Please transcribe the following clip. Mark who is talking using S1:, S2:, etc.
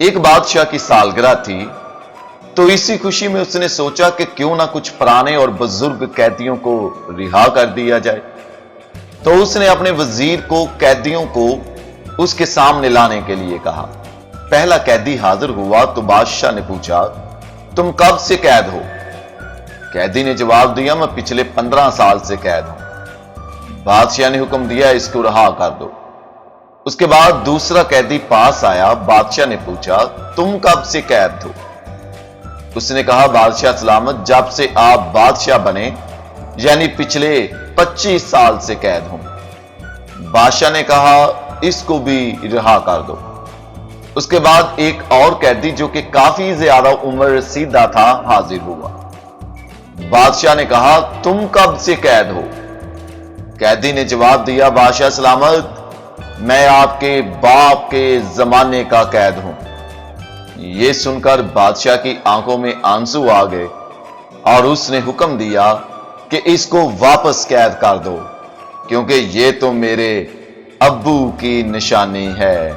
S1: ایک بادشاہ کی سالگرہ تھی تو اسی خوشی میں اس نے سوچا کہ کیوں نہ کچھ پرانے اور بزرگ قیدیوں کو رہا کر دیا جائے۔ تو اس نے اپنے وزیر کو قیدیوں کو اس کے سامنے لانے کے لیے کہا۔ پہلا قیدی حاضر ہوا تو بادشاہ نے پوچھا، تم کب سے قید ہو؟ قیدی نے جواب دیا، میں پچھلے 15 سال سے قید ہوں۔ بادشاہ نے حکم دیا، اس کو رہا کر دو۔ اس کے بعد دوسرا قیدی پاس آیا۔ بادشاہ نے پوچھا، تم کب سے قید ہو؟ اس نے کہا، بادشاہ سلامت، جب سے آپ بادشاہ بنے یعنی پچھلے 25 سال سے قید ہوں۔ بادشاہ نے کہا، اس کو بھی رہا کر دو۔ اس کے بعد ایک اور قیدی جو کہ کافی زیادہ عمر رسیدہ تھا حاضر ہوا۔ بادشاہ نے کہا، تم کب سے قید ہو؟ قیدی نے جواب دیا، بادشاہ سلامت، میں آپ کے باپ کے زمانے کا قید ہوں۔ یہ سن کر بادشاہ کی آنکھوں میں آنسو آ گئے اور اس نے حکم دیا کہ اس کو واپس قید کر دو، کیونکہ یہ تو میرے ابو کی نشانی ہے۔